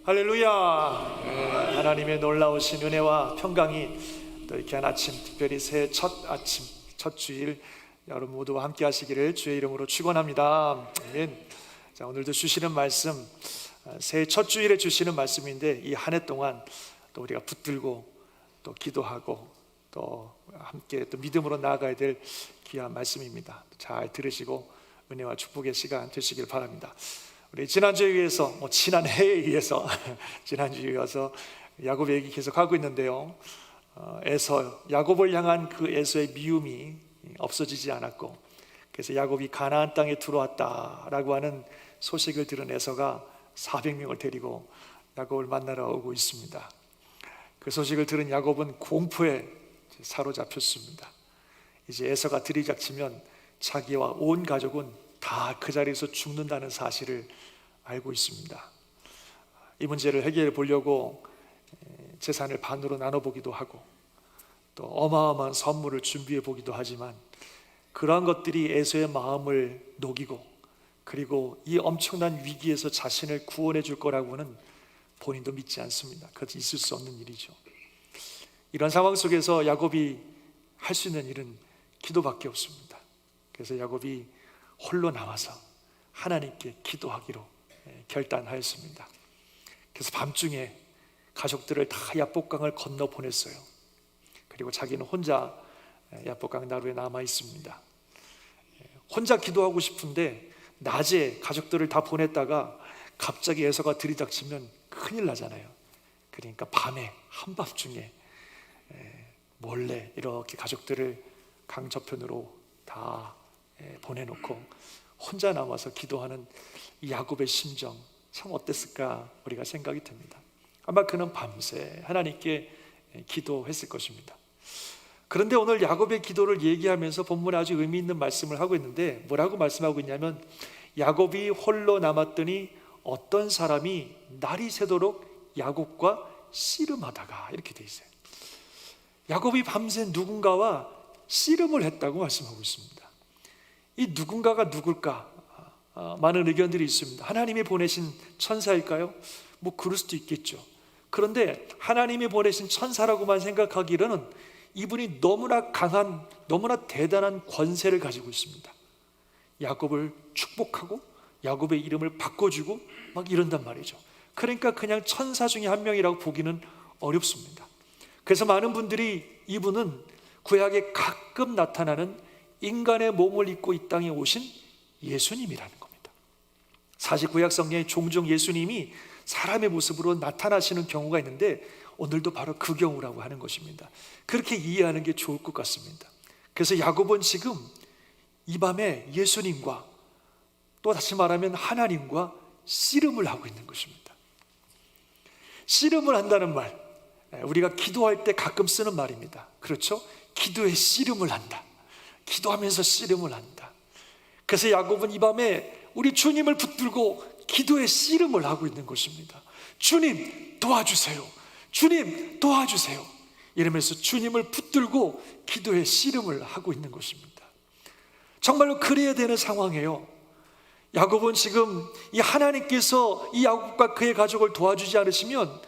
할렐루야. 하나님의 놀라우신 은혜와 평강이 또 이렇게 한 아침, 특별히 새해 첫 아침, 첫 주일 여러분 모두와 함께 하시기를 주의 이름으로 축원합니다. 아멘. 자, 오늘도 주시는 말씀, 새해 첫 주일에 주시는 말씀인데, 이 한 해 동안 또 우리가 붙들고 또 기도하고 또 함께 또 믿음으로 나아가야 될 귀한 말씀입니다. 잘 들으시고 은혜와 축복의 시간 되시길 바랍니다. 우리 지난주에 이어서, 지난해에 이어서 지난주에 이어서 야곱의 얘기 계속 하고 있는데요, 야곱을 향한 그 에서의 미움이 없어지지 않았고, 그래서 야곱이 가나안 땅에 들어왔다라고 하는 소식을 들은 에서가 400명을 데리고 야곱을 만나러 오고 있습니다. 그 소식을 들은 야곱은 공포에 사로잡혔습니다. 이제 에서가 들이닥치면 자기와 온 가족은 다 그 자리에서 죽는다는 사실을 알고 있습니다. 이 문제를 해결해 보려고 재산을 반으로 나눠보기도 하고 또 어마어마한 선물을 준비해 보기도 하지만, 그러한 것들이 에서의 마음을 녹이고, 그리고 이 엄청난 위기에서 자신을 구원해 줄 거라고는 본인도 믿지 않습니다. 그것이 있을 수 없는 일이죠. 이런 상황 속에서 야곱이 할 수 있는 일은 기도밖에 없습니다. 그래서 야곱이 홀로 나와서 하나님께 기도하기로 결단하였습니다. 그래서 밤중에 가족들을 다 야복강을 건너 보냈어요. 그리고 자기는 혼자 야복강 나루에 남아 있습니다. 혼자 기도하고 싶은데 낮에 가족들을 다 보냈다가 갑자기 에서가 들이닥치면 큰일 나잖아요. 그러니까 밤에, 한밤중에 몰래 이렇게 가족들을 강 저편으로 다 보내놓고 혼자 남아서 기도하는 이 야곱의 심정, 참 어땠을까 우리가 생각이 듭니다. 아마 그는 밤새 하나님께 기도했을 것입니다. 그런데 오늘 야곱의 기도를 얘기하면서 본문에 아주 의미 있는 말씀을 하고 있는데, 뭐라고 말씀하고 있냐면, 야곱이 홀로 남았더니 어떤 사람이 날이 새도록 야곱과 씨름하다가, 이렇게 돼 있어요. 야곱이 밤새 누군가와 씨름을 했다고 말씀하고 있습니다. 이 누군가가 누굴까? 많은 의견들이 있습니다. 하나님이 보내신 천사일까요? 그럴 수도 있겠죠. 그런데 하나님이 보내신 천사라고만 생각하기로는 이분이 너무나 강한, 너무나 대단한 권세를 가지고 있습니다. 야곱을 축복하고 야곱의 이름을 바꿔주고 막 이런단 말이죠. 그러니까 그냥 천사 중에 한 명이라고 보기는 어렵습니다. 그래서 많은 분들이 이분은 구약에 가끔 나타나는 인간의 몸을 입고 이 땅에 오신 예수님이라는 겁니다. 사실 구약 성경에 종종 예수님이 사람의 모습으로 나타나시는 경우가 있는데, 오늘도 바로 그 경우라고 하는 것입니다. 그렇게 이해하는 게 좋을 것 같습니다. 그래서 야곱은 지금 이 밤에 예수님과, 또 다시 말하면 하나님과 씨름을 하고 있는 것입니다. 씨름을 한다는 말, 우리가 기도할 때 가끔 쓰는 말입니다. 그렇죠? 기도에 씨름을 한다. 기도하면서 씨름을 한다. 그래서 야곱은 이 밤에 우리 주님을 붙들고 기도에 씨름을 하고 있는 것입니다. 주님 도와주세요. 주님 도와주세요. 이러면서 주님을 붙들고 기도에 씨름을 하고 있는 것입니다. 정말로 그래야 되는 상황이에요. 야곱은 지금 이 하나님께서 이 야곱과 그의 가족을 도와주지 않으시면,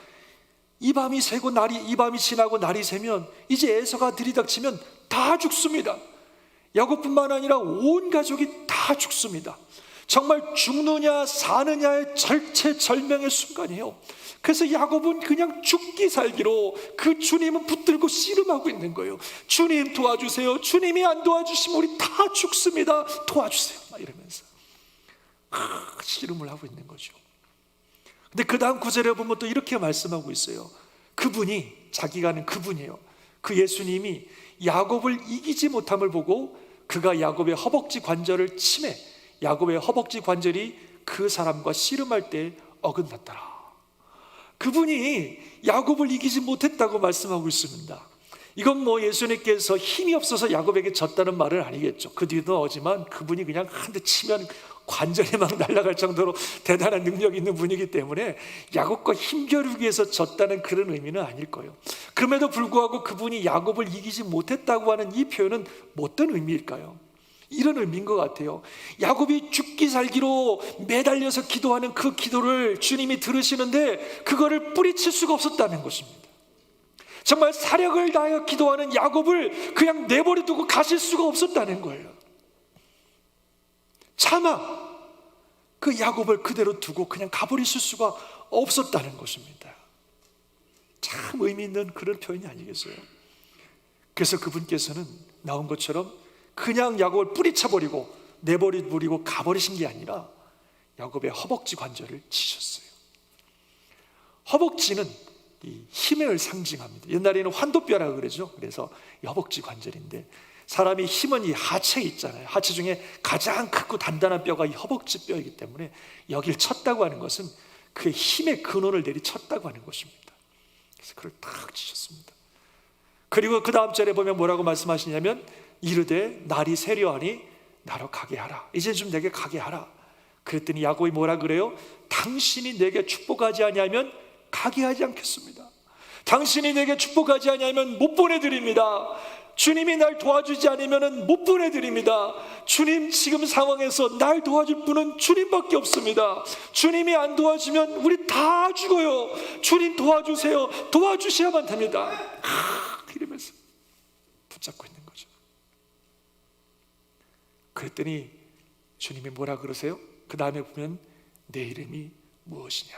이 밤이 새고 이 밤이 지나고 날이 새면 이제 에서가 들이닥치면 다 죽습니다. 야곱뿐만 아니라 온 가족이 다 죽습니다. 정말 죽느냐 사느냐의 절체절명의 순간이에요. 그래서 야곱은 그냥 죽기 살기로 그 주님은 붙들고 씨름하고 있는 거예요. 주님 도와주세요. 주님이 안 도와주시면 우리 다 죽습니다. 도와주세요. 막 이러면서 씨름을 하고 있는 거죠. 근데 그 다음 구절에 보면 또 이렇게 말씀하고 있어요. 그분이, 자기가 아는 그분이에요. 그 예수님이 야곱을 이기지 못함을 보고 그가 야곱의 허벅지 관절을 치매 야곱의 허벅지 관절이 그 사람과 씨름할 때 어긋났더라. 그분이 야곱을 이기지 못했다고 말씀하고 있습니다. 이건 예수님께서 힘이 없어서 야곱에게 졌다는 말은 아니겠죠. 그 뒤도 나오지만 그분이 그냥 한 대 치면 관절이 막 날아갈 정도로 대단한 능력이 있는 분이기 때문에 야곱과 힘겨루기에서 졌다는 그런 의미는 아닐 거예요. 그럼에도 불구하고 그분이 야곱을 이기지 못했다고 하는 이 표현은 뭐 어떤 의미일까요? 이런 의미인 것 같아요. 야곱이 죽기 살기로 매달려서 기도하는 그 기도를 주님이 들으시는데 그거를 뿌리칠 수가 없었다는 것입니다. 정말 사력을 다하여 기도하는 야곱을 그냥 내버려 두고 가실 수가 없었다는 거예요. 차마 그 야곱을 그대로 두고 그냥 가버리실 수가 없었다는 것입니다. 참 의미 있는 그런 표현이 아니겠어요? 그래서 그분께서는 나온 것처럼 그냥 야곱을 뿌리쳐버리고 내버려두고 가버리신 게 아니라 야곱의 허벅지 관절을 치셨어요. 허벅지는 이 힘을 상징합니다. 옛날에는 환도뼈라고 그러죠. 그래서 이 허벅지 관절인데, 사람이 힘은 이 하체에 있잖아요. 하체 중에 가장 크고 단단한 뼈가 이 허벅지 뼈이기 때문에 여기를 쳤다고 하는 것은 그 힘의 근원을 내리쳤다고 하는 것입니다. 그래서 그걸 탁 치셨습니다. 그리고 그 다음 절에 보면 뭐라고 말씀하시냐면, 이르되 날이 세려하니 나로 가게 하라. 이제 좀 내게 가게 하라. 그랬더니 야곱이 뭐라 그래요? 당신이 내게 축복하지 아니하면 가게 하지 않겠습니다. 당신이 내게 축복하지 아니하면 못 보내드립니다. 주님이 날 도와주지 않으면 못 보내드립니다. 주님, 지금 상황에서 날 도와줄 분은 주님밖에 없습니다. 주님이 안 도와주면 우리 다 죽어요. 주님 도와주세요. 도와주셔야만 됩니다. 이러면서 붙잡고 있는 거죠. 그랬더니 주님이 뭐라 그러세요? 그 다음에 보면 내 이름이 무엇이냐?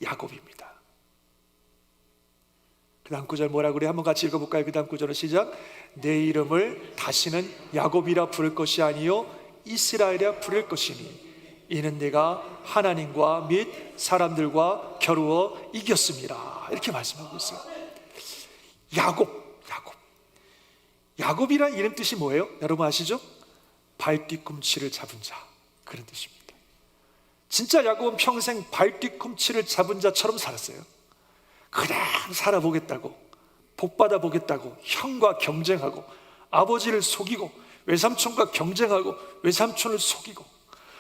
야곱입니다. 그 다음 구절 뭐라 그래? 한번 같이 읽어볼까요? 그 다음 구절은 시작. 내 이름을 다시는 야곱이라 부를 것이 아니요 이스라엘이라 부를 것이니 이는 내가 하나님과 및 사람들과 겨루어 이겼습니다. 이렇게 말씀하고 있어요. 야곱이란 이름 뜻이 뭐예요? 여러분 아시죠? 발뒤꿈치를 잡은 자, 그런 뜻입니다. 진짜 야곱은 평생 발뒤꿈치를 잡은 자처럼 살았어요. 그냥 살아보겠다고, 복받아 보겠다고 형과 경쟁하고, 아버지를 속이고, 외삼촌과 경쟁하고, 외삼촌을 속이고,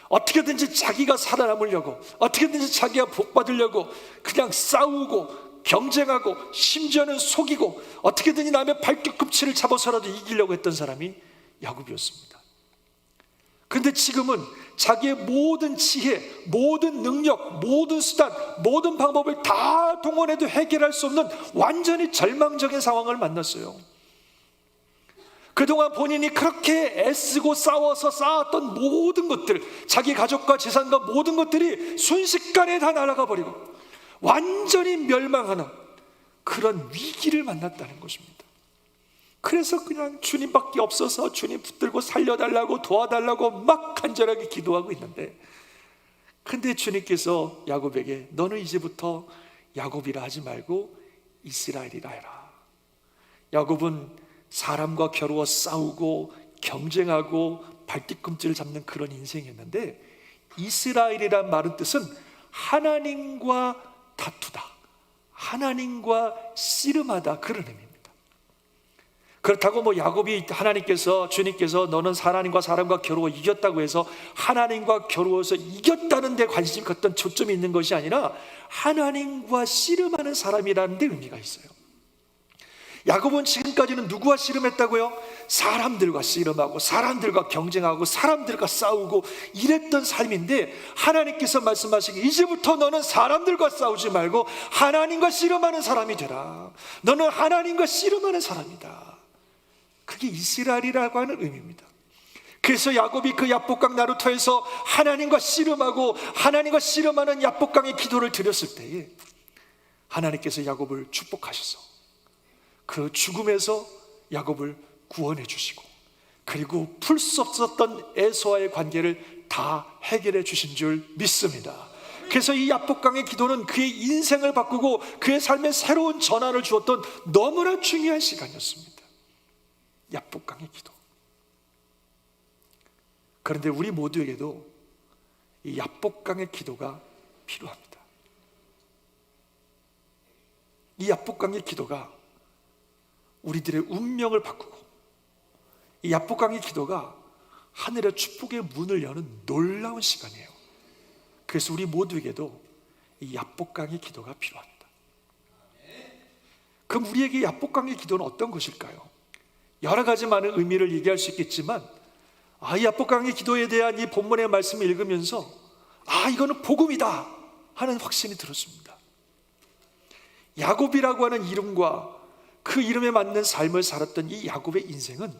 어떻게든지 자기가 살아남으려고, 어떻게든지 자기가 복받으려고 그냥 싸우고 경쟁하고, 심지어는 속이고, 어떻게든지 남의 발뒤꿈치를 잡아서라도 이기려고 했던 사람이 야곱이었습니다. 그런데 지금은 자기의 모든 지혜, 모든 능력, 모든 수단, 모든 방법을 다 동원해도 해결할 수 없는 완전히 절망적인 상황을 만났어요. 그동안 본인이 그렇게 애쓰고 싸워서 쌓았던 모든 것들, 자기 가족과 재산과 모든 것들이 순식간에 다 날아가 버리고 완전히 멸망하는 그런 위기를 만났다는 것입니다. 그래서 그냥 주님밖에 없어서 주님 붙들고 살려달라고, 도와달라고 막 간절하게 기도하고 있는데, 근데 주님께서 야곱에게 너는 이제부터 야곱이라 하지 말고 이스라엘이라 해라. 야곱은 사람과 겨루어 싸우고 경쟁하고 발뒤꿈치를 잡는 그런 인생이었는데, 이스라엘이란 말은 뜻은 하나님과 다투다, 하나님과 씨름하다, 그런 의미입니다. 그렇다고 뭐 야곱이 하나님께서, 주님께서 너는 하나님과 사람과 겨루어 이겼다고 해서 하나님과 겨루어서 이겼다는 데 관심이 컸던 초점이 있는 것이 아니라 하나님과 씨름하는 사람이라는 데 의미가 있어요. 야곱은 지금까지는 누구와 씨름했다고요? 사람들과 씨름하고, 사람들과 경쟁하고, 사람들과 싸우고 이랬던 삶인데, 하나님께서 말씀하시기 이제부터 너는 사람들과 싸우지 말고 하나님과 씨름하는 사람이 되라. 너는 하나님과 씨름하는 사람이다. 그게 이스라엘이라고 하는 의미입니다. 그래서 야곱이 그 야복강 나루터에서 하나님과 씨름하고 하나님과 씨름하는 야복강의 기도를 드렸을 때에 하나님께서 야곱을 축복하셔서 그 죽음에서 야곱을 구원해 주시고, 그리고 풀 수 없었던 에서와의 관계를 다 해결해 주신 줄 믿습니다. 그래서 이 야복강의 기도는 그의 인생을 바꾸고 그의 삶에 새로운 전환을 주었던 너무나 중요한 시간이었습니다. 야복강의 기도. 그런데 우리 모두에게도 이 야복강의 기도가 필요합니다. 이 야복강의 기도가 우리들의 운명을 바꾸고, 이 야복강의 기도가 하늘의 축복의 문을 여는 놀라운 시간이에요. 그래서 우리 모두에게도 이 야복강의 기도가 필요합니다. 그럼 우리에게 야복강의 기도는 어떤 것일까요? 여러 가지 많은 의미를 얘기할 수 있겠지만, 이 야복강의 기도에 대한 이 본문의 말씀을 읽으면서 이거는 복음이다 하는 확신이 들었습니다. 야곱이라고 하는 이름과 그 이름에 맞는 삶을 살았던 이 야곱의 인생은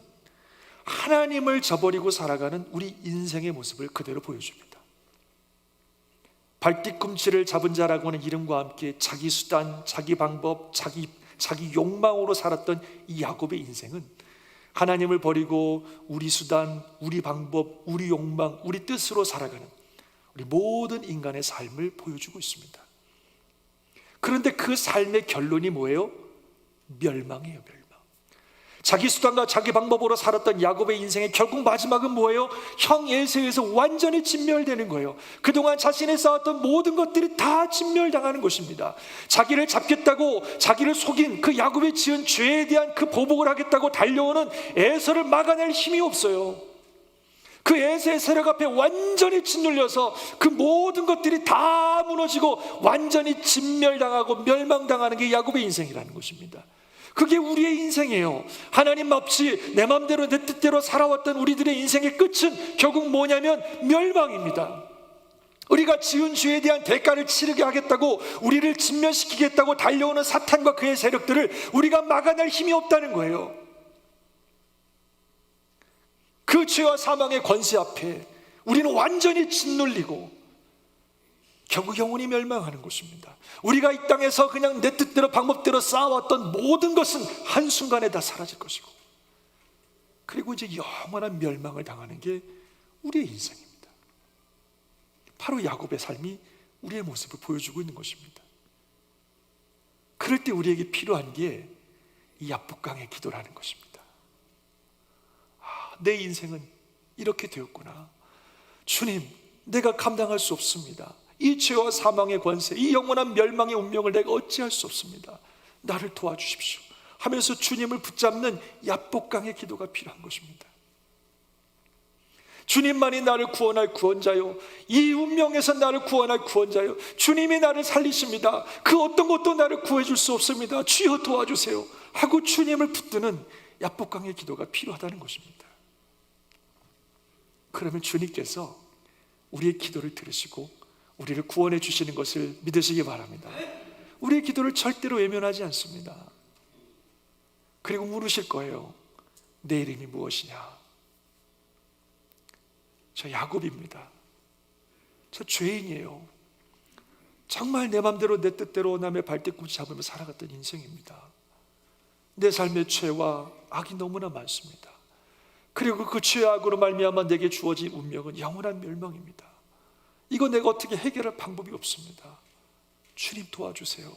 하나님을 저버리고 살아가는 우리 인생의 모습을 그대로 보여줍니다. 발뒤꿈치를 잡은 자라고 하는 이름과 함께 자기 수단, 자기 방법, 자기 욕망으로 살았던 이 야곱의 인생은 하나님을 버리고 우리 수단, 우리 방법, 우리 욕망, 우리 뜻으로 살아가는 우리 모든 인간의 삶을 보여주고 있습니다. 그런데 그 삶의 결론이 뭐예요? 멸망이에요. 멸망. 자기 수단과 자기 방법으로 살았던 야곱의 인생의 결국 마지막은 뭐예요? 형 에서에서 완전히 진멸되는 거예요. 그동안 자신이 쌓았던 모든 것들이 다 진멸당하는 것입니다. 자기를 잡겠다고 자기를 속인 그 야곱이 지은 죄에 대한 그 보복을 하겠다고 달려오는 에서를 막아낼 힘이 없어요. 그 에서의 세력 앞에 완전히 짓눌려서 그 모든 것들이 다 무너지고 완전히 진멸당하고 멸망당하는 게 야곱의 인생이라는 것입니다. 그게 우리의 인생이에요. 하나님 없이 내 마음대로 내 뜻대로 살아왔던 우리들의 인생의 끝은 결국 뭐냐면 멸망입니다. 우리가 지은 죄에 대한 대가를 치르게 하겠다고, 우리를 진멸시키겠다고 달려오는 사탄과 그의 세력들을 우리가 막아낼 힘이 없다는 거예요. 그 죄와 사망의 권세 앞에 우리는 완전히 짓눌리고 결국 영원히 멸망하는 것입니다. 우리가 이 땅에서 그냥 내 뜻대로 방법대로 쌓아왔던 모든 것은 한순간에 다 사라질 것이고, 그리고 이제 영원한 멸망을 당하는 게 우리의 인생입니다. 바로 야곱의 삶이 우리의 모습을 보여주고 있는 것입니다. 그럴 때 우리에게 필요한 게 이 야복강의 기도라는 것입니다. 내 인생은 이렇게 되었구나. 주님, 내가 감당할 수 없습니다. 이 죄와 사망의 권세, 이 영원한 멸망의 운명을 내가 어찌할 수 없습니다. 나를 도와주십시오 하면서 주님을 붙잡는 야복강의 기도가 필요한 것입니다. 주님만이 나를 구원할 구원자요, 이 운명에서 나를 구원할 구원자요, 주님이 나를 살리십니다. 그 어떤 것도 나를 구해줄 수 없습니다. 주여 도와주세요 하고 주님을 붙드는 야복강의 기도가 필요하다는 것입니다. 그러면 주님께서 우리의 기도를 들으시고 우리를 구원해 주시는 것을 믿으시기 바랍니다. 우리의 기도를 절대로 외면하지 않습니다. 그리고 물으실 거예요. 내 이름이 무엇이냐? 저 야곱입니다. 저 죄인이에요. 정말 내 맘대로 내 뜻대로 남의 발뒤꿈치 잡으며 살아갔던 인생입니다. 내 삶의 죄와 악이 너무나 많습니다. 그리고 그 죄악으로 말미암아 내게 주어진 운명은 영원한 멸망입니다. 이거 내가 어떻게 해결할 방법이 없습니다. 주님 도와주세요.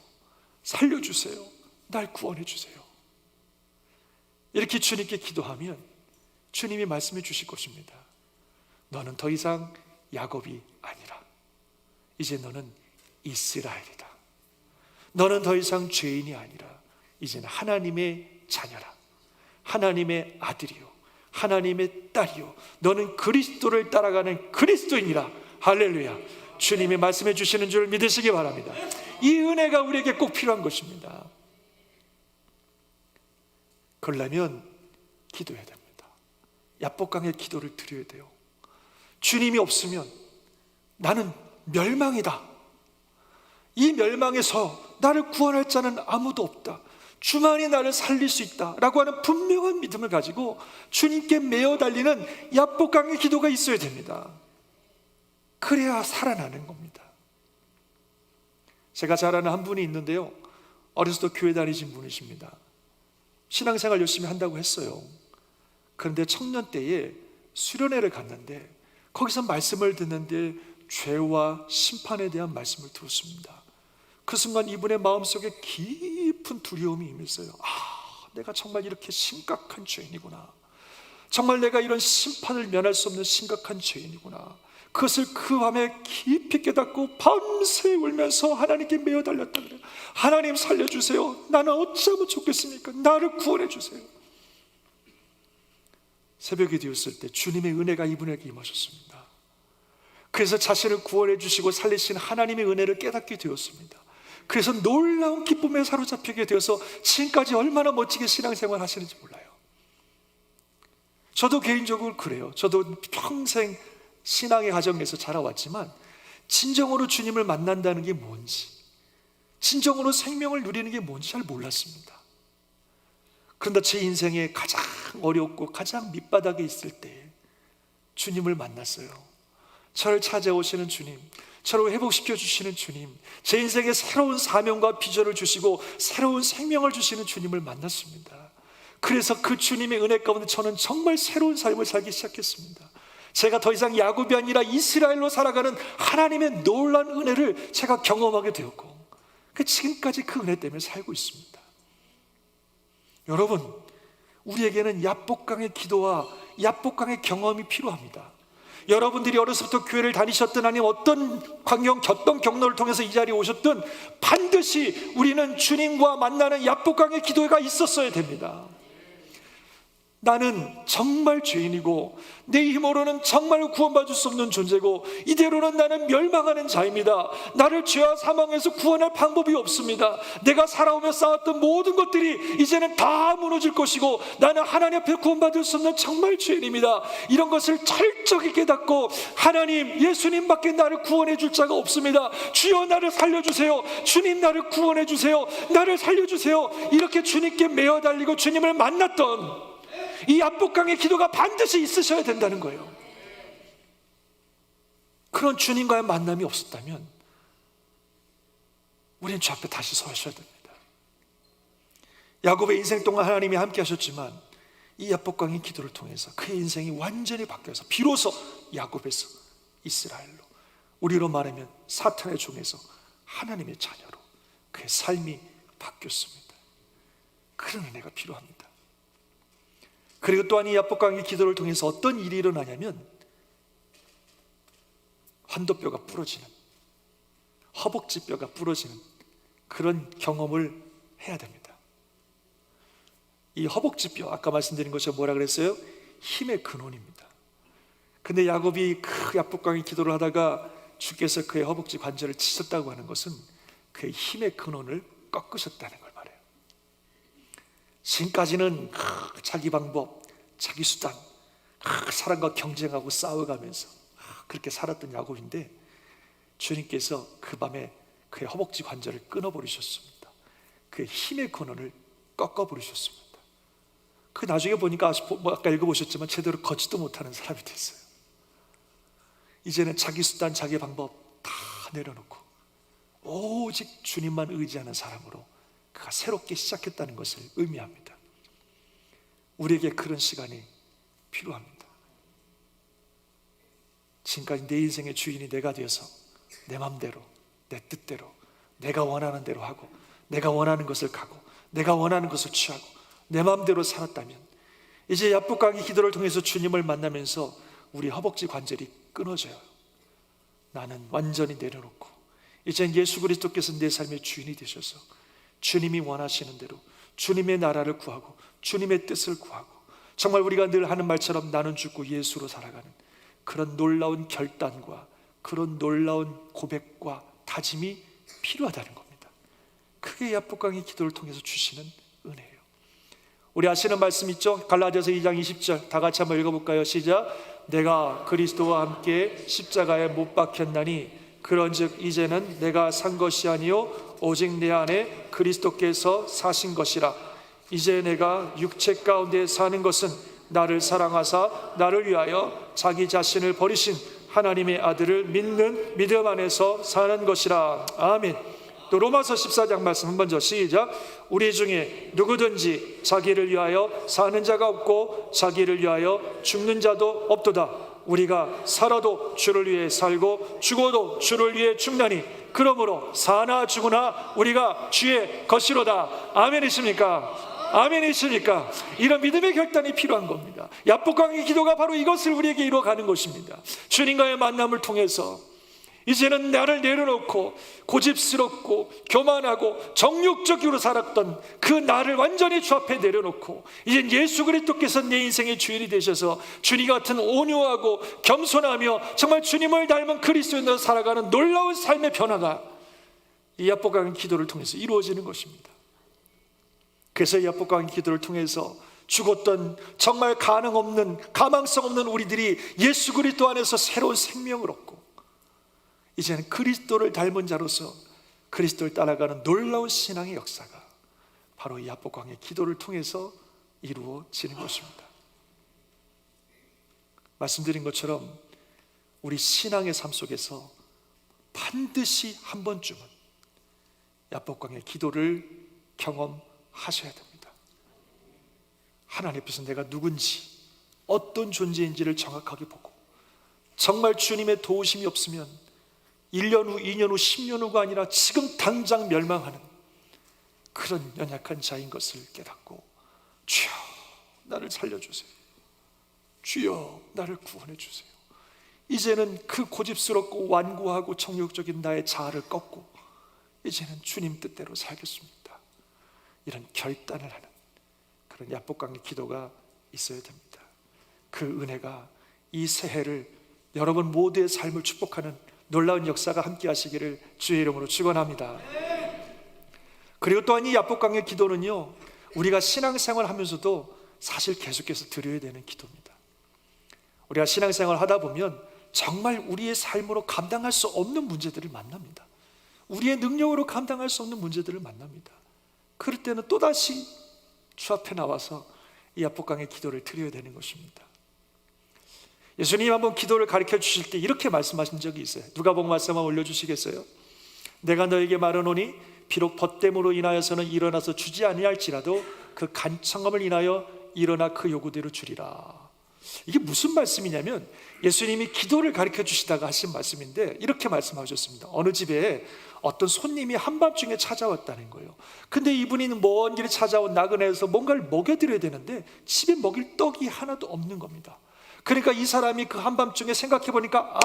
살려주세요. 날 구원해 주세요. 이렇게 주님께 기도하면 주님이 말씀해 주실 것입니다. 너는 더 이상 야곱이 아니라 이제 너는 이스라엘이다. 너는 더 이상 죄인이 아니라 이제는 하나님의 자녀라. 하나님의 아들이요, 하나님의 딸이요, 너는 그리스도를 따라가는 그리스도인이라. 할렐루야. 주님이 말씀해 주시는 줄 믿으시기 바랍니다. 이 은혜가 우리에게 꼭 필요한 것입니다. 그러려면 기도해야 됩니다. 야복강의 기도를 드려야 돼요. 주님이 없으면 나는 멸망이다. 이 멸망에서 나를 구원할 자는 아무도 없다. 주만이 나를 살릴 수 있다라고 하는 분명한 믿음을 가지고 주님께 매어 달리는 야복강의 기도가 있어야 됩니다. 그래야 살아나는 겁니다. 제가 잘 아는 한 분이 있는데요, 어렸을 때 교회 다니신 분이십니다. 신앙생활 열심히 한다고 했어요. 그런데 청년 때에 수련회를 갔는데 거기서 말씀을 듣는데 죄와 심판에 대한 말씀을 들었습니다. 그 순간 이분의 마음속에 깊은 두려움이 임했어요. 내가 정말 이렇게 심각한 죄인이구나. 정말 내가 이런 심판을 면할 수 없는 심각한 죄인이구나. 그것을 그 밤에 깊이 깨닫고 밤새 울면서 하나님께 매어 달렸다 그래요. 하나님 살려주세요. 나는 어찌하면 좋겠습니까? 나를 구원해 주세요. 새벽이 되었을 때 주님의 은혜가 이분에게 임하셨습니다. 그래서 자신을 구원해 주시고 살리신 하나님의 은혜를 깨닫게 되었습니다. 그래서 놀라운 기쁨에 사로잡히게 되어서 지금까지 얼마나 멋지게 신앙생활 하시는지 몰라요. 저도 개인적으로 그래요. 저도 평생 신앙의 가정에서 자라왔지만 진정으로 주님을 만난다는 게 뭔지, 진정으로 생명을 누리는 게 뭔지 잘 몰랐습니다. 그런데 제 인생에 가장 어렵고 가장 밑바닥에 있을 때 주님을 만났어요. 저를 찾아오시는 주님, 저를 회복시켜 주시는 주님, 제 인생에 새로운 사명과 비전을 주시고 새로운 생명을 주시는 주님을 만났습니다. 그래서 그 주님의 은혜 가운데 저는 정말 새로운 삶을 살기 시작했습니다. 제가 더 이상 야곱이 아니라 이스라엘로 살아가는 하나님의 놀라운 은혜를 제가 경험하게 되었고, 지금까지 그 은혜 때문에 살고 있습니다. 여러분, 우리에게는 야복강의 기도와 야복강의 경험이 필요합니다. 여러분들이 어려서부터 교회를 다니셨든 아니면 어떤 어떤 경로를 통해서 이 자리에 오셨든 반드시 우리는 주님과 만나는 야복강의 기도가 있었어야 됩니다. 나는 정말 죄인이고 내 힘으로는 정말 구원받을 수 없는 존재고 이대로는 나는 멸망하는 자입니다. 나를 죄와 사망에서 구원할 방법이 없습니다. 내가 살아오며 쌓았던 모든 것들이 이제는 다 무너질 것이고 나는 하나님 앞에 구원받을 수 없는 정말 죄인입니다. 이런 것을 철저히 깨닫고 하나님, 예수님밖에 나를 구원해 줄 자가 없습니다. 주여 나를 살려주세요. 주님 나를 구원해 주세요. 나를 살려주세요. 이렇게 주님께 매어 달리고 주님을 만났던 이 야복강의 기도가 반드시 있으셔야 된다는 거예요. 그런 주님과의 만남이 없었다면 우리는 주 앞에 다시 서셔야 됩니다. 야곱의 인생 동안 하나님이 함께 하셨지만 이 야복강의 기도를 통해서 그의 인생이 완전히 바뀌어서 비로소 야곱에서 이스라엘로, 우리로 말하면 사탄의 종에서 하나님의 자녀로 그의 삶이 바뀌었습니다. 그런 은혜가 필요합니다. 그리고 또한 이 야복강의 기도를 통해서 어떤 일이 일어나냐면 환도뼈가 부러지는, 허벅지뼈가 부러지는 그런 경험을 해야 됩니다. 이 허벅지뼈, 아까 말씀드린 것처럼 뭐라 그랬어요? 힘의 근원입니다. 근데 야곱이 그 야복강의 기도를 하다가 주께서 그의 허벅지 관절을 치셨다고 하는 것은 그의 힘의 근원을 꺾으셨다는 걸 말해요. 지금까지는 자기 방법, 자기 수단, 사람과 경쟁하고 싸워가면서 그렇게 살았던 야곱인데 주님께서 그 밤에 그의 허벅지 관절을 끊어버리셨습니다. 그의 힘의 근원을 꺾어버리셨습니다. 그 나중에 보니까 아까 읽어보셨지만 제대로 걷지도 못하는 사람이 됐어요. 이제는 자기 수단, 자기 방법 다 내려놓고 오직 주님만 의지하는 사람으로 그가 새롭게 시작했다는 것을 의미합니다. 우리에게 그런 시간이 필요합니다. 지금까지 내 인생의 주인이 내가 되어서 내 맘대로, 내 뜻대로, 내가 원하는 대로 하고 내가 원하는 것을 가고 내가 원하는 것을 취하고 내 맘대로 살았다면 이제 야복강의 기도를 통해서 주님을 만나면서 우리 허벅지 관절이 끊어져요. 나는 완전히 내려놓고 이젠 예수 그리스도께서 내 삶의 주인이 되셔서 주님이 원하시는 대로 주님의 나라를 구하고 주님의 뜻을 구하고 정말 우리가 늘 하는 말처럼 나는 죽고 예수로 살아가는 그런 놀라운 결단과 그런 놀라운 고백과 다짐이 필요하다는 겁니다. 그게 야복강의 기도를 통해서 주시는 은혜예요. 우리 아시는 말씀 있죠? 갈라디아서 2장 20절 다 같이 한번 읽어볼까요? 시작. 내가 그리스도와 함께 십자가에 못 박혔나니 그런즉 이제는 내가 산 것이 아니요 오직 내 안에 그리스도께서 사신 것이라. 이제 내가 육체 가운데 사는 것은 나를 사랑하사 나를 위하여 자기 자신을 버리신 하나님의 아들을 믿는 믿음 안에서 사는 것이라. 아멘. 또 로마서 14장 말씀 한번 더 시작. 우리 중에 누구든지 자기를 위하여 사는 자가 없고 자기를 위하여 죽는 자도 없도다. 우리가 살아도 주를 위해 살고 죽어도 주를 위해 죽나니 그러므로 사나 죽으나 우리가 주의 것이로다. 아멘이십니까? 아멘이십니까? 이런 믿음의 결단이 필요한 겁니다. 야복강의 기도가 바로 이것을 우리에게 이루어가는 것입니다. 주님과의 만남을 통해서 이제는 나를 내려놓고 고집스럽고 교만하고 정욕적으로 살았던 그 나를 완전히 주 앞에 내려놓고 이젠 예수 그리스도께서 내 인생의 주인이 되셔서 주님 같은 온유하고 겸손하며 정말 주님을 닮은 그리스도인으로 살아가는 놀라운 삶의 변화가 이 야복강의 기도를 통해서 이루어지는 것입니다. 그래서 이 야복강의 기도를 통해서 죽었던 정말 가망성 없는 우리들이 예수 그리스도 안에서 새로운 생명을 얻고 이제는 그리스도를 닮은 자로서 그리스도를 따라가는 놀라운 신앙의 역사가 바로 이 야복강의 기도를 통해서 이루어지는 것입니다. 말씀드린 것처럼 우리 신앙의 삶 속에서 반드시 한 번쯤은 야복강의 기도를 경험하셔야 됩니다. 하나님 앞에서 내가 누군지, 어떤 존재인지를 정확하게 보고 정말 주님의 도우심이 없으면 1년 후, 2년 후, 10년 후가 아니라 지금 당장 멸망하는 그런 연약한 자인 것을 깨닫고 주여 나를 살려주세요, 주여 나를 구원해 주세요. 이제는 그 고집스럽고 완고하고 정욕적인 나의 자아를 꺾고 이제는 주님 뜻대로 살겠습니다, 이런 결단을 하는 그런 야복강의 기도가 있어야 됩니다. 그 은혜가 이 새해를 여러분 모두의 삶을 축복하는 놀라운 역사가 함께 하시기를 주의 이름으로 축원합니다. 그리고 또한 이 야복강의 기도는요, 우리가 신앙생활 하면서도 사실 계속해서 드려야 되는 기도입니다. 우리가 신앙생활 하다 보면 정말 우리의 삶으로 감당할 수 없는 문제들을 만납니다. 우리의 능력으로 감당할 수 없는 문제들을 만납니다. 그럴 때는 또다시 주 앞에 나와서 이 야복강의 기도를 드려야 되는 것입니다. 예수님 한번 기도를 가르쳐 주실 때 이렇게 말씀하신 적이 있어요. 누가복음 말씀 한번 올려주시겠어요? 내가 너에게 말하노니 비록 벗됨으로 인하여서는 일어나서 주지 아니할지라도 그 간청함을 인하여 일어나 그 요구대로 주리라. 이게 무슨 말씀이냐면 예수님이 기도를 가르쳐 주시다가 하신 말씀인데 이렇게 말씀하셨습니다. 어느 집에 어떤 손님이 한밤중에 찾아왔다는 거예요. 근데 이분이 먼 길에 찾아온 나그네에서 뭔가를 먹여드려야 되는데 집에 먹일 떡이 하나도 없는 겁니다. 그러니까 이 사람이 그 한밤중에 생각해 보니까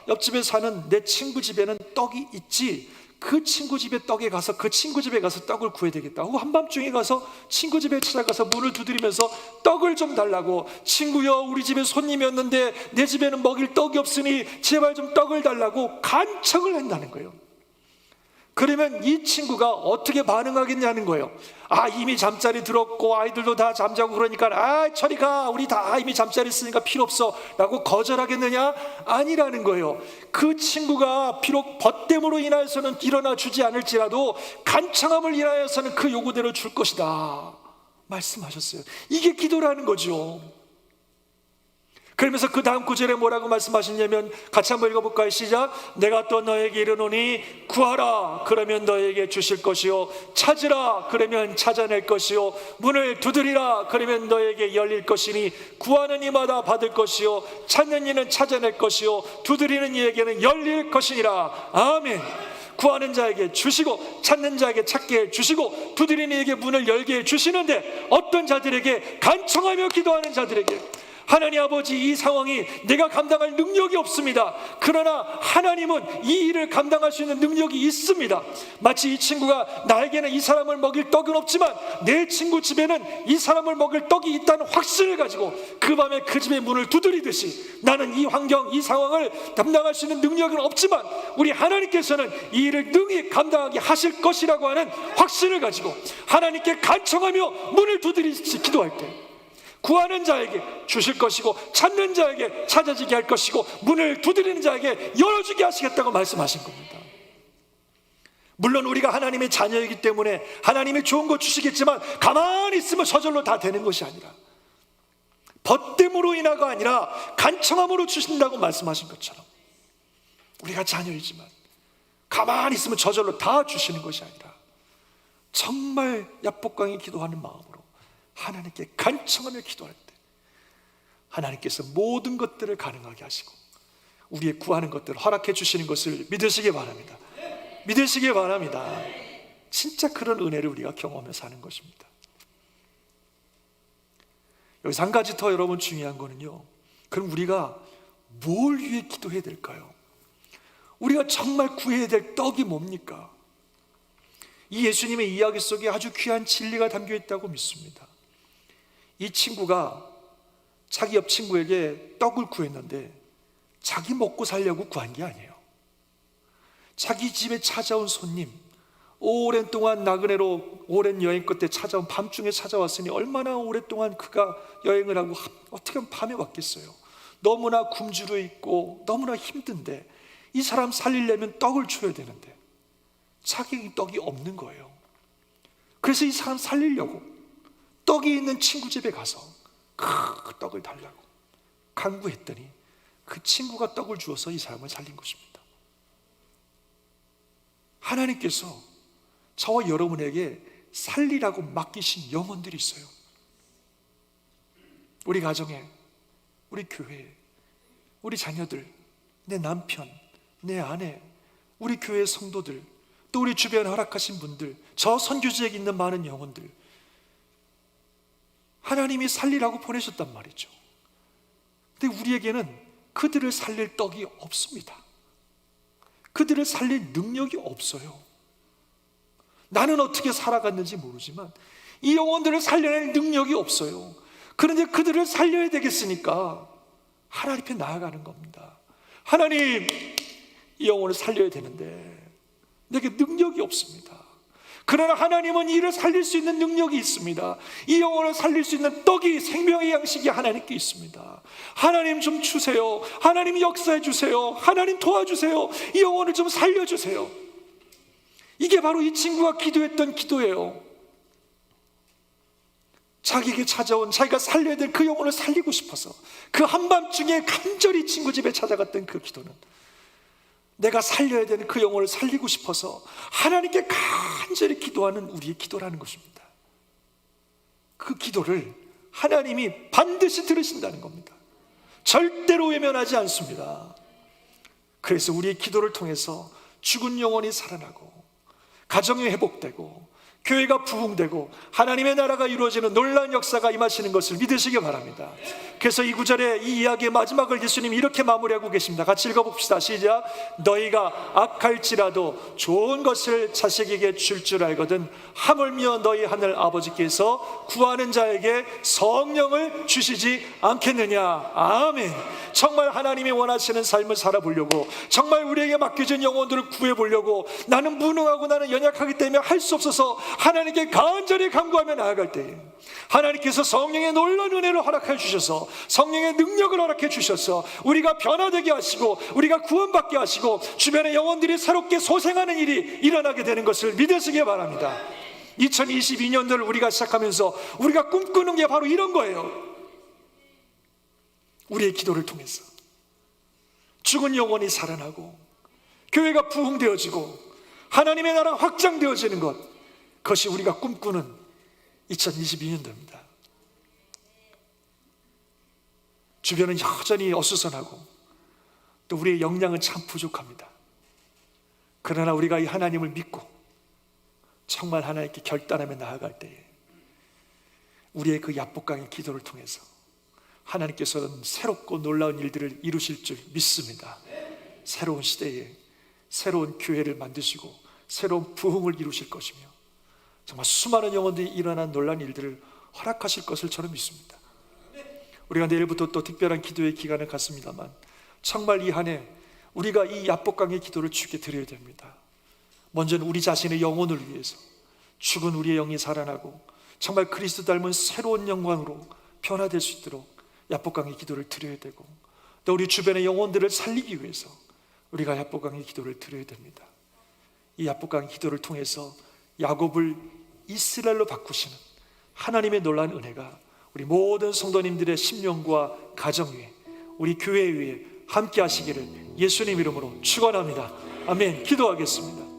옆집에 사는 내 친구 집에는 떡이 있지, 그 친구 집에 떡에 가서 그 친구 집에 가서 떡을 구해야 되겠다 하고 한밤중에 가서 친구 집에 찾아가서 문을 두드리면서 떡을 좀 달라고, 친구여 우리 집에 손님이었는데 내 집에는 먹일 떡이 없으니 제발 좀 떡을 달라고 간청을 한다는 거예요. 그러면 이 친구가 어떻게 반응하겠냐는 거예요. 이미 잠자리 들었고 아이들도 다 잠자고 그러니까 저리 가, 우리 다 이미 잠자리 쓰니까 필요 없어 라고 거절하겠느냐? 아니라는 거예요. 그 친구가 비록 벗됨으로 인하여서는 일어나 주지 않을지라도 간청함을 인하여서는 그 요구대로 줄 것이다 말씀하셨어요. 이게 기도라는 거죠. 그러면서 그 다음 구절에 뭐라고 말씀하시냐면 같이 한번 읽어볼까요? 시작. 내가 또 너에게 이르노니 구하라 그러면 너에게 주실 것이요, 찾으라 그러면 찾아낼 것이요, 문을 두드리라 그러면 너에게 열릴 것이니 구하는 이마다 받을 것이요, 찾는 이는 찾아낼 것이요, 두드리는 이에게는 열릴 것이니라. 아멘. 구하는 자에게 주시고 찾는 자에게 찾게 해주시고 두드리는 이에게 문을 열게 해주시는데 어떤 자들에게? 간청하며 기도하는 자들에게. 하나님 아버지, 이 상황이 내가 감당할 능력이 없습니다. 그러나 하나님은 이 일을 감당할 수 있는 능력이 있습니다. 마치 이 친구가 나에게는 이 사람을 먹일 떡은 없지만 내 친구 집에는 이 사람을 먹일 떡이 있다는 확신을 가지고 그 밤에 그 집의 문을 두드리듯이 나는 이 환경, 이 상황을 감당할 수 있는 능력은 없지만 우리 하나님께서는 이 일을 능히 감당하게 하실 것이라고 하는 확신을 가지고 하나님께 간청하며 문을 두드리듯이 기도할 때 구하는 자에게 주실 것이고 찾는 자에게 찾아지게 할 것이고 문을 두드리는 자에게 열어주게 하시겠다고 말씀하신 겁니다. 물론 우리가 하나님의 자녀이기 때문에 하나님이 좋은 거 주시겠지만 가만히 있으면 저절로 다 되는 것이 아니라 벗됨으로 인하가 아니라 간청함으로 주신다고 말씀하신 것처럼 우리가 자녀이지만 가만히 있으면 저절로 다 주시는 것이 아니라 정말 야복강이 기도하는 마음으로 하나님께 간청하며 기도할 때 하나님께서 모든 것들을 가능하게 하시고 우리의 구하는 것들을 허락해 주시는 것을 믿으시기 바랍니다. 믿으시기 바랍니다. 진짜 그런 은혜를 우리가 경험해서 하는 것입니다. 여기서 한 가지 더 여러분 중요한 거는요, 그럼 우리가 뭘 위해 기도해야 될까요? 우리가 정말 구해야 될 떡이 뭡니까? 이 예수님의 이야기 속에 아주 귀한 진리가 담겨 있다고 믿습니다. 이 친구가 자기 옆 친구에게 떡을 구했는데 자기 먹고 살려고 구한 게 아니에요. 자기 집에 찾아온 손님, 오랜 동안 나그네로 오랜 여행 끝에 찾아온 밤중에 찾아왔으니 얼마나 오랫동안 그가 여행을 하고 어떻게 하면 밤에 왔겠어요. 너무나 굶주려 있고 너무나 힘든데 이 사람 살리려면 떡을 줘야 되는데 자기 떡이 없는 거예요. 그래서 이 사람 살리려고 떡이 있는 친구 집에 가서 그 떡을 달라고 간구했더니 그 친구가 떡을 주어서 이 사람을 살린 것입니다. 하나님께서 저와 여러분에게 살리라고 맡기신 영혼들이 있어요. 우리 가정에, 우리 교회에, 우리 자녀들, 내 남편, 내 아내, 우리 교회 성도들, 또 우리 주변에 허락하신 분들, 저 선교지에 있는 많은 영혼들, 하나님이 살리라고 보내셨단 말이죠. 근데 우리에게는 그들을 살릴 떡이 없습니다. 그들을 살릴 능력이 없어요. 나는 어떻게 살아갔는지 모르지만 이 영혼들을 살려낼 능력이 없어요. 그런데 그들을 살려야 되겠으니까 하나님 앞에 나아가는 겁니다. 하나님, 이 영혼을 살려야 되는데 내게 능력이 없습니다. 그러나 하나님은 이를 살릴 수 있는 능력이 있습니다. 이 영혼을 살릴 수 있는 떡이, 생명의 양식이 하나님께 있습니다. 하나님 좀 주세요. 하나님 역사해 주세요. 하나님 도와주세요. 이 영혼을 좀 살려주세요. 이게 바로 이 친구가 기도했던 기도예요. 자기에게 찾아온, 자기가 살려야 될 그 영혼을 살리고 싶어서 그 한밤중에 간절히 친구 집에 찾아갔던 그 기도는 내가 살려야 되는 그 영혼을 살리고 싶어서 하나님께 간절히 기도하는 우리의 기도라는 것입니다. 그 기도를 하나님이 반드시 들으신다는 겁니다. 절대로 외면하지 않습니다. 그래서 우리의 기도를 통해서 죽은 영혼이 살아나고 가정이 회복되고 교회가 부흥되고 하나님의 나라가 이루어지는 놀라운 역사가 임하시는 것을 믿으시기 바랍니다. 그래서 이 구절에 이 이야기의 마지막을 예수님이 이렇게 마무리하고 계십니다. 같이 읽어봅시다. 시작. 너희가 악할지라도 좋은 것을 자식에게 줄 줄 알거든 하물며 너희 하늘 아버지께서 구하는 자에게 성령을 주시지 않겠느냐. 아멘. 정말 하나님이 원하시는 삶을 살아보려고, 정말 우리에게 맡겨진 영혼들을 구해보려고, 나는 무능하고 나는 연약하기 때문에 할 수 없어서 하나님께 간절히 간구하며 나아갈 때에 하나님께서 성령의 놀라운 은혜를 허락해 주셔서, 성령의 능력을 허락해 주셔서 우리가 변화되게 하시고 우리가 구원받게 하시고 주변의 영혼들이 새롭게 소생하는 일이 일어나게 되는 것을 믿으시기 바랍니다. 2022년도를 우리가 시작하면서 우리가 꿈꾸는 게 바로 이런 거예요. 우리의 기도를 통해서 죽은 영혼이 살아나고 교회가 부흥되어지고 하나님의 나라가 확장되어지는 것, 그것이 우리가 꿈꾸는 2022년도입니다. 주변은 여전히 어수선하고 또 우리의 역량은 참 부족합니다. 그러나 우리가 이 하나님을 믿고 정말 하나님께 결단하며 나아갈 때에 우리의 그 야복강의 기도를 통해서 하나님께서는 새롭고 놀라운 일들을 이루실 줄 믿습니다. 새로운 시대에 새로운 교회를 만드시고 새로운 부흥을 이루실 것이며 정말 수많은 영혼들이 일어난 놀라운 일들을 허락하실 것을 저는 믿습니다. 우리가 내일부터 또 특별한 기도의 기간을 갖습니다만 정말 이 한 해 우리가 이 야복강의 기도를 주께 드려야 됩니다. 먼저는 우리 자신의 영혼을 위해서 죽은 우리의 영이 살아나고 정말 그리스도 닮은 새로운 영광으로 변화될 수 있도록 야복강의 기도를 드려야 되고, 또 우리 주변의 영혼들을 살리기 위해서 우리가 야복강의 기도를 드려야 됩니다. 이 야복강의 기도를 통해서 야곱을 이스라엘로 바꾸시는 하나님의 놀라운 은혜가 우리 모든 성도님들의 심령과 가정 위에, 우리 교회 위에 함께 하시기를 예수님 이름으로 축원합니다. 아멘. 기도하겠습니다.